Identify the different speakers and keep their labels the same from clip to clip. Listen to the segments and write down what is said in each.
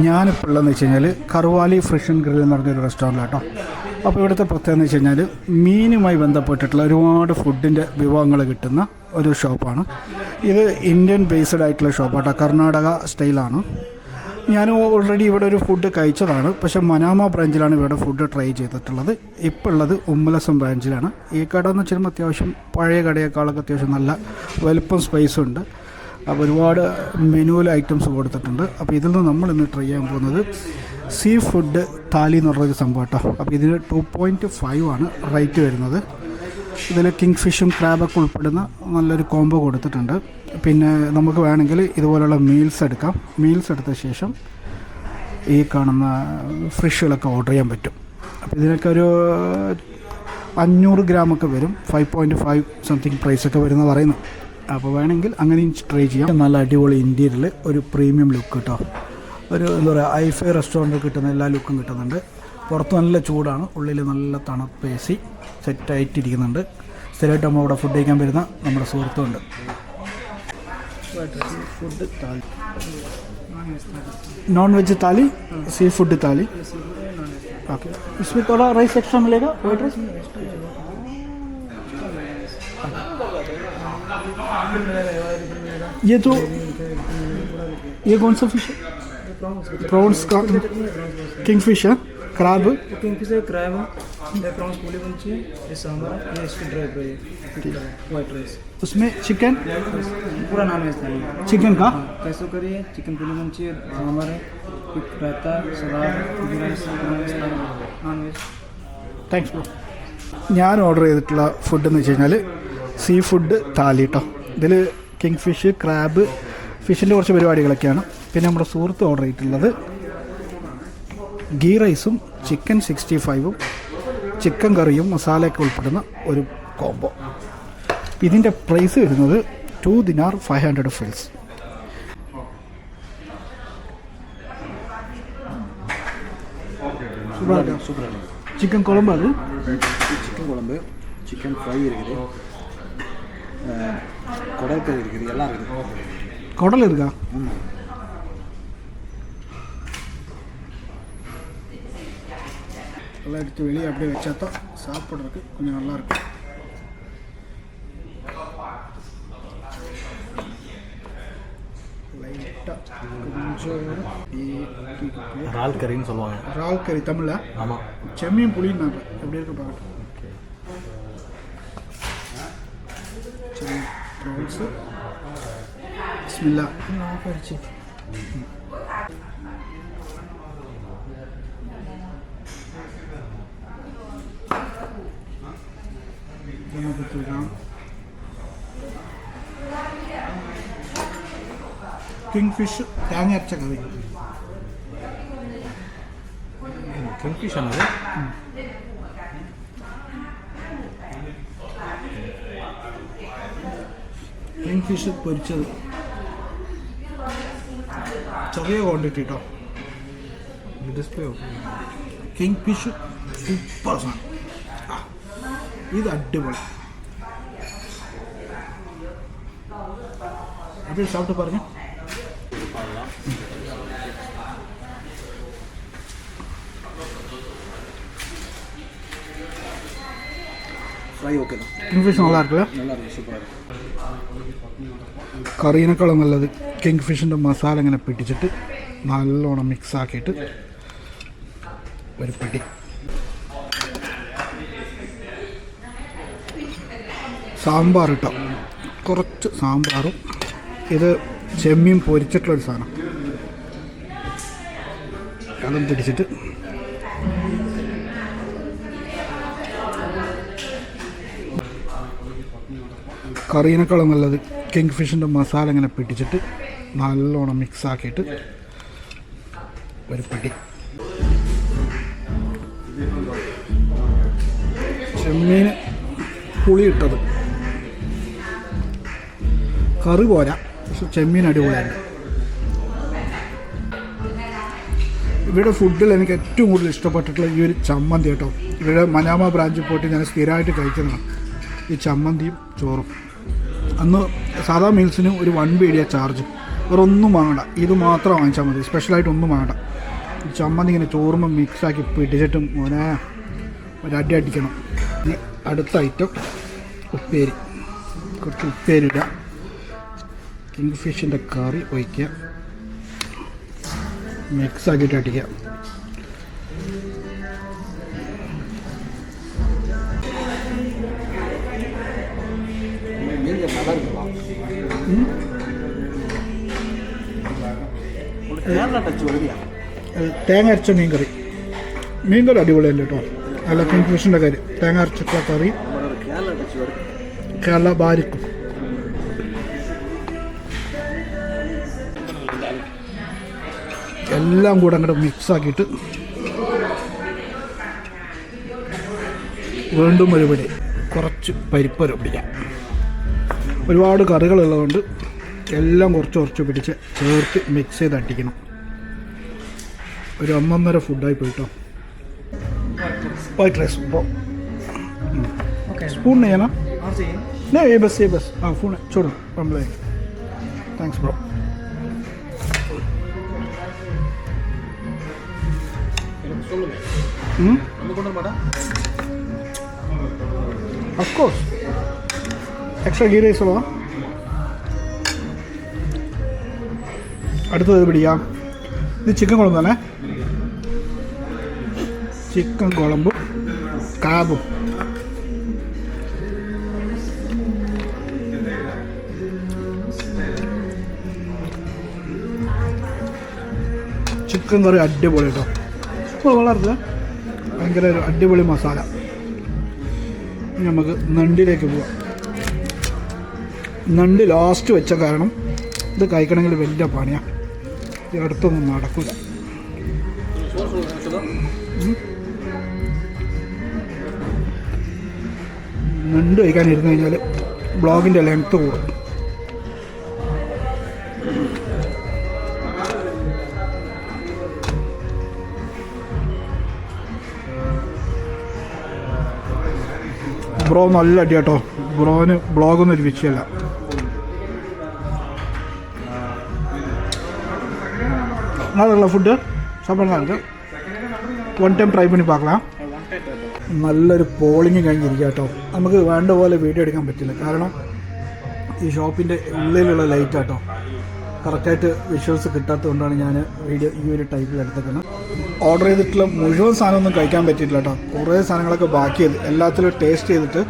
Speaker 1: ഞാനിപ്പോൾ ഉള്ളതെന്ന് വെച്ച് കഴിഞ്ഞാൽ കറുവാലി ഫ്രഷ് ആൻഡ് ഗ്രിൽ എന്ന് പറഞ്ഞൊരു റെസ്റ്റോറൻറ്റിലാട്ടോ. അപ്പോൾ ഇവിടുത്തെ പ്രത്യേകത എന്ന് വെച്ച് കഴിഞ്ഞാൽ മീനുമായി ബന്ധപ്പെട്ടിട്ടുള്ള ഒരുപാട് ഫുഡിൻ്റെ വിഭവങ്ങൾ കിട്ടുന്ന ഒരു ഷോപ്പാണ്. ഇത് ഇന്ത്യൻ ബേസ്ഡ് ആയിട്ടുള്ള ഷോപ്പാട്ടോ, കർണാടക സ്റ്റൈലാണ്. ഞാൻ ഓൾറെഡി ഇവിടെ ഒരു ഫുഡ് കഴിച്ചതാണ്, പക്ഷേ മനാമ ബ്രാഞ്ചിലാണ് ഇവിടെ ഫുഡ് ട്രൈ ചെയ്തിട്ടുള്ളത്. ഇപ്പോൾ ഉള്ളത് ഉമ്മലസം ബ്രാഞ്ചിലാണ്. ഈ കട എന്ന് വെച്ചാൽ അത്യാവശ്യം പഴയ കടയേക്കാളൊക്കെ അത്യാവശ്യം നല്ല വലുപ്പം സ്പേസും ഉണ്ട്. അപ്പോൾ ഒരുപാട് മെനുവിൽ ഐറ്റംസ് കൊടുത്തിട്ടുണ്ട്. അപ്പോൾ ഇതിൽ നിന്ന് നമ്മൾ ഇന്ന് ട്രൈ ചെയ്യാൻ പോകുന്നത് സീ ഫുഡ് താലി എന്ന് പറഞ്ഞൊരു സംഭവം കേട്ടോ. അപ്പോൾ ഇതിന് 2.5 ആണ് റേറ്റ് വരുന്നത്. ഇതിൽ കിങ് ഫിഷും ക്രാബൊക്കെ ഉൾപ്പെടുന്ന നല്ലൊരു കോംബോ കൊടുത്തിട്ടുണ്ട്. പിന്നെ നമുക്ക് വേണമെങ്കിൽ ഇതുപോലുള്ള മീൽസ് എടുക്കാം. മീൽസ് എടുത്ത ശേഷം ഈ കാണുന്ന ഫിഷുകളൊക്കെ ഓർഡർ ചെയ്യാൻ പറ്റും. അപ്പോൾ ഇതിനൊക്കെ ഒരു 500 ഗ്രാമൊക്കെ വരും. 5.5 സംതിങ് പ്രൈസൊക്കെ വരുമെന്ന് പറയുന്നു. അപ്പോൾ വേണമെങ്കിൽ അങ്ങനെയും ട്രൈ ചെയ്യാം. നല്ല അടിപൊളി ഇൻറ്റീരിയൽ, ഒരു പ്രീമിയം ലുക്ക് കേട്ടോ. ഒരു എന്താ പറയുക, ഐഫൈ റെസ്റ്റോറൻറ്റിൽ കിട്ടുന്ന എല്ലാ ലുക്കും കിട്ടുന്നുണ്ട്. പുറത്ത് നല്ല ചൂടാണ്, ഉള്ളിൽ നല്ല തണുപ്പ് AC സെറ്റായിട്ടിരിക്കുന്നുണ്ട്. സ്ഥിരമായിട്ട് നമ്മൾ ഇവിടെ ഫുഡ് കഴിക്കാൻ വരുന്ന നമ്മുടെ സുഹൃത്തുണ്ട്. ഫുഡ് താലി, नॉन वेज थाली, सी फूड थाली. ओके, इसमें थोड़ा राइस एक्स्ट्रा मिलेगा, वाइट राइस. ये तो ये कौन सा फिश है? प्रॉन्स का किंग फिश है, क्रैब,
Speaker 2: किंग फिश है, क्रैब है, ये प्रॉन्स पूरी बनती है, ये सांभर है, ये इसकी ड्राई फ्राई है, वाइट राइस.
Speaker 1: उसमें चिकन,
Speaker 2: पूरा नाम है इसका.
Speaker 1: चिकन का
Speaker 2: कैसो करी है, चिकन पूरी बनती है, सांभर है, raita, salad, rice, non veg.
Speaker 1: Thanks bro. ഞാൻ ഓർഡർ ചെയ്തിട്ടുള്ള ഫുഡ് എന്ന് വെച്ച് കഴിഞ്ഞാൽ സീ ഫുഡ് താലി കേട്ടോ. ഇതിൽ കിങ് ഫിഷ്, ക്രാബ്, ഫിഷിൻ്റെ കുറച്ച് പരിപാടികളൊക്കെയാണ്. പിന്നെ നമ്മുടെ സുഹൃത്ത് ഓർഡർ ചെയ്തിട്ടുള്ളത് ഗീ റൈസും ചിക്കൻ 65ഉം ചിക്കൻ കറിയും മസാലയൊക്കെ ഉൾപ്പെടുന്ന ഒരു കോംബോ. ഇതിൻ്റെ പ്രൈസ് വരുന്നത് 2 ദിനാർ 500 ഫിൽസ്. சிக்கன் குழம்பு, அது
Speaker 3: சிக்கன் குழம்பு, சிக்கன் ஃப்ரை இருக்குது, குடல் கறி இருக்குது, எல்லாம் இருக்குது.
Speaker 1: குடல் இருக்கா? எல்லாம் எடுத்து வெளியே அப்படியே வச்சா தான் சாப்பிட்றதுக்கு கொஞ்சம் நல்லாயிருக்கும்.
Speaker 3: இறால் கறின்னு சொல்லுவாங்க.
Speaker 1: இறால் கறி தமிழில்?
Speaker 3: ஆமாம்.
Speaker 1: செம்மியும் புளினாங்க எப்படி இருக்கு பார்க்கட்டும். சரி, ப்ரான்ஸு, பிஸ்மில்லா.
Speaker 2: ஆஃபர்ச்சு
Speaker 1: என்ன கொடுத்துருக்கான். കിങ് ഫിഷ് തേങ്ങ അരച്ച കറി.
Speaker 3: കിങ് ഫിഷ് ആണത്.
Speaker 1: കിങ് ഫിഷ് പൊരിച്ചത് ചെറിയ ക്വാണ്ടിറ്റി കേട്ടോ.
Speaker 3: ഡിസ്പ്ലേ
Speaker 1: കിങ് ഫിഷ് സൂപ്പർ സാധനം. ഇത് അടിപൊളി. அப்படியே சாப்பிட்டு பாருங்க.
Speaker 3: ഫ്രൈ ഓക്കെ தான்.
Speaker 1: കിങ് ഫിഷ് நல்லா இருக்குல்ல?
Speaker 3: நல்லா இருக்கு, சூப்பராக இருக்குது.
Speaker 1: കറീനേക്കാളും നല്ലത് കിങ് ഫിഷിൻ്റെ മസാല ഇങ്ങനെ പിടിച്ചിട്ട് നല്ലോണം മിക്സ് ആക്കിയിട്ട് ഒരു പിടി. സാമ്പാർ ഇട്ടോ, കുറച്ച് സാമ്പാറും. ഇത് ചെമ്മീൻ പൊരിച്ചിട്ടുള്ളൊരു സാധനം, അതും പിടിച്ചിട്ട് കറീനേക്കാളും നല്ലത് കിങ് ഫിഷിൻ്റെ മസാല ഇങ്ങനെ പിടിച്ചിട്ട് നല്ലോണം മിക്സ് ആക്കിയിട്ട് ഒരു പിടി. ചെമ്മീൻ പുളിയിട്ടത് കറി പോരാ, പക്ഷെ ചെമ്മീൻ അടിപൊളിയാണ്. ഇവിടെ ഫുഡിൽ എനിക്ക് ഏറ്റവും കൂടുതൽ ഇഷ്ടപ്പെട്ടിട്ടുള്ള ഈ ഒരു ചമ്മന്തി കേട്ടോ. ഇവിടെ മനാമ ബ്രാഞ്ചിൽ പോയിട്ട് ഞാൻ സ്ഥിരമായിട്ട് കഴിക്കുന്നതാണ് ഈ ചമ്മന്തിയും ചോറും. അന്ന് സാധാ മീൽസിന് ഒരു 1 BD ചാർജ്, വേറെ ഒന്നും വാങ്ങണ്ട, ഇത് മാത്രം വാങ്ങിച്ചാൽ മതി. സ്പെഷ്യലായിട്ട് ഒന്നും വേണ്ട. ചമ്മന്തി ഇങ്ങനെ ചോറുമ്പോൾ മിക്സാക്കി പിടിച്ചിട്ടും മോനെ ഒരടി അടിക്കണം. ഇനി അടുത്ത ഐറ്റം ഉപ്പേരി. കുറച്ച് ഉപ്പേരി ഇടുക, കിങ് ഫിഷിൻ്റെ കറി ഒഴിക്കുക, മിക്സാക്കിയിട്ട് അടിക്കുക. തേങ്ങ അരച്ച മീൻകറി. മീൻകറി അടിപൊളിയല്ലേ കേട്ടോ. നല്ല കിങ് ഫിഷിൻ്റെ കറി, തേങ്ങ അരച്ചിട്ടുള്ള കറി, കേരള ബാരിക്കും. എല്ലാം കൂടെ അങ്ങോട്ട് മിക്സാക്കിയിട്ട് വീണ്ടും ഒരുപടി കുറച്ച് പരിപ്പ് പിടിക്കാം. ഒരുപാട് കറികളുള്ളതുകൊണ്ട് എല്ലാം കുറച്ച് കുറച്ച് പിടിച്ച് ചേർത്ത് മിക്സ് ചെയ്ത് അടിക്കണം. ഒരു 1.5 ഫുഡായി പോയിട്ടോ. വൈറ്റ് റൈസ് स्पून नहीं है ना? नहीं ये बस हाँ फोन है, छोड़ो हम ले. Thanks bro. Of course. Extra ghee rice അല്ലോ. അടുത്തത് പിടിക്കാം. ഇത് ചിക്കൻ കുഴമ്പ് തന്നെ. ചിക്കൻ കുഴമ്പും കാബും. ചിക്കൻ കറി അടിപൊളി കേട്ടോ. ഇപ്പോൾ വളർത്തുക ഭയങ്കര ഒരു അടിപൊളി മസാല. ഇനി നമുക്ക് നണ്ടിലേക്ക് പോവാം. നണ്ട് ലാസ്റ്റ് വെച്ച കാരണം ഇത് കഴിക്കണമെങ്കിൽ വലിയ പണിയാണ്. ഇത് അടുത്തൊന്നും നടക്കില്ല. നണ്ട് കഴിക്കാനിരുന്ന് കഴിഞ്ഞാൽ ബ്ലോഗിൻ്റെ ലെങ്ത്ത് കൂടും. ബ്രോ നല്ല അടി കേട്ടോ. ബ്രോന് ബ്ലോഗൊന്നും ഒരു വിഷയമല്ല. நல்லா ஃபுட்டு சாப்பிட்லாம். വൺ ടൈം ട്രൈ പണി பார்க்கலாம். നല്ലൊരു പോളിങ് കഴിഞ്ഞിരിക്കുക കേട്ടോ. നമുക്ക് വേണ്ട പോലെ വീഡിയോ എടുക്കാൻ പറ്റില്ല, കാരണം ഈ ഷോപ്പിൻ്റെ ഉള്ളിലുള്ള ലൈറ്റ് കേട്ടോ. കറക്റ്റായിട്ട് വിഷ്വൽസ് കിട്ടാത്തതുകൊണ്ടാണ് ഞാൻ വീഡിയോ ഈ ഒരു ടൈപ്പിൽ എടുത്തേക്കുന്നത്. ഓർഡർ ചെയ്തിട്ടുള്ള മുഴുവൻ സാധനമൊന്നും കഴിക്കാൻ പറ്റിയിട്ടില്ല കേട്ടോ. കുറേ സാധനങ്ങളൊക്കെ ബാക്കിയത് എല്ലാത്തിലും ടേസ്റ്റ് ചെയ്തിട്ട്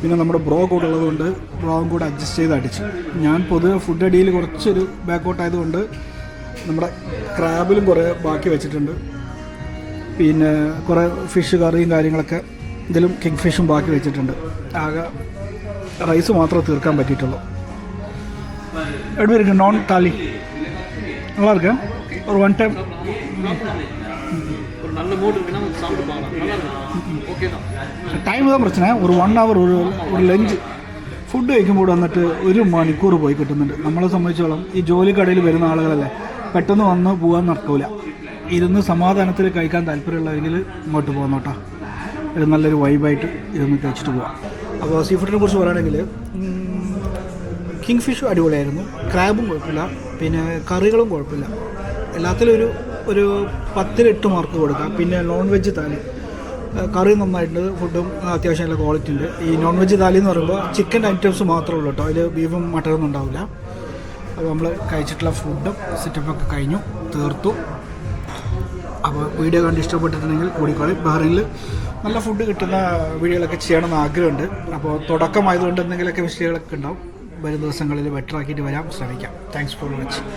Speaker 1: പിന്നെ നമ്മുടെ ബ്രോ കൂടെ ഉള്ളതുകൊണ്ട് ബ്രോവും കൂടെ അഡ്ജസ്റ്റ് ചെയ്ത് അടിച്ചു. ഞാൻ പൊതുവെ ഫുഡ് അടിയിൽ കുറച്ചൊരു ബാക്കൗട്ട് ആയതുകൊണ്ട് നമ്മുടെ ക്രാബിലും കുറേ ബാക്കി വെച്ചിട്ടുണ്ട്. പിന്നെ കുറേ ഫിഷ് കറിയും കാര്യങ്ങളൊക്കെ ഇതിലും കിങ് ഫിഷും ബാക്കി വെച്ചിട്ടുണ്ട്. ആകെ റൈസ് മാത്രമേ തീർക്കാൻ പറ്റിയിട്ടുള്ളൂ. எப்படி இருக்கு நான் தாலி? நல்லா இருக்கு. ஒரு ஒன் டைம்
Speaker 2: ஒரு நல்ல மூட் இருக்குன்னா சாப்பிட்டு பார்க்கலாம். நல்லா இருக்கு. ஓகே தான்.
Speaker 1: ടൈം தான் പ്രശ്നം. ഒരു 1 hour ഒരു ലഞ്ച് ഫുഡ് കഴിക്കുമ്പോൾ വന്നിട്ട് 1 മണിക്കൂർ പോയി കിട്ടുന്നുണ്ട്. നമ്മളെ സംബന്ധിച്ചോളം ഈ ജോലിക്കടയിൽ വരുന്ന ആളുകളല്ലേ, പെട്ടെന്ന് വന്ന് പോകാൻ നടക്കില്ല. ഇരുന്ന് സമാധാനത്തിൽ കഴിക്കാൻ താല്പര്യമുള്ളവരെങ്കിൽ ഇങ്ങോട്ട് പോകാൻ നോട്ടാ. ഒരു നല്ലൊരു വൈബായിട്ട് ഇതൊന്ന് കഴിച്ചിട്ട് പോകാം. അപ്പോൾ സീ ഫുഡിനെ കുറിച്ച് പറയുകയാണെങ്കിൽ കിങ് ഫിഷും അടിപൊളിയായിരുന്നു, ക്രാബും കുഴപ്പമില്ല, പിന്നെ കറികളും കുഴപ്പമില്ല. എല്ലാത്തിലും ഒരു 10-8 മാർക്ക് കൊടുക്കാം. പിന്നെ നോൺ വെജ് താലി, കറി നന്നായിട്ടുണ്ട്, ഫുഡും അത്യാവശ്യം നല്ല ക്വാളിറ്റി ഉണ്ട്. ഈ നോൺ വെജ് താലി എന്ന് പറയുമ്പോൾ ചിക്കൻ ഐറ്റംസ് മാത്രമേ ഉള്ളൂ കേട്ടോ. അതിൽ ബീഫും മട്ടനൊന്നും ഉണ്ടാവില്ല. അപ്പോൾ നമ്മൾ കഴിച്ചിട്ടുള്ള ഫുഡും സെറ്റപ്പൊക്കെ കഴിഞ്ഞു, തീർത്തു. അപ്പോൾ വീഡിയോ കണ്ട് ഇഷ്ടപ്പെട്ടിട്ടുണ്ടെങ്കിൽ കൂടിക്കോളി. ബഹ്റൈനിൽ നല്ല ഫുഡ് കിട്ടുന്ന വീഡിയോകളൊക്കെ ചെയ്യണമെന്ന് ആഗ്രഹമുണ്ട്. അപ്പോൾ തുടക്കമായതുകൊണ്ട് എന്തെങ്കിലുമൊക്കെ മിസ്റ്റേക്കുകളൊക്കെ ഉണ്ടാവും. വരും ദിവസങ്ങളിൽ ബെറ്റർ ആക്കിയിട്ട് വരാൻ ശ്രമിക്കാം. Thanks for watching.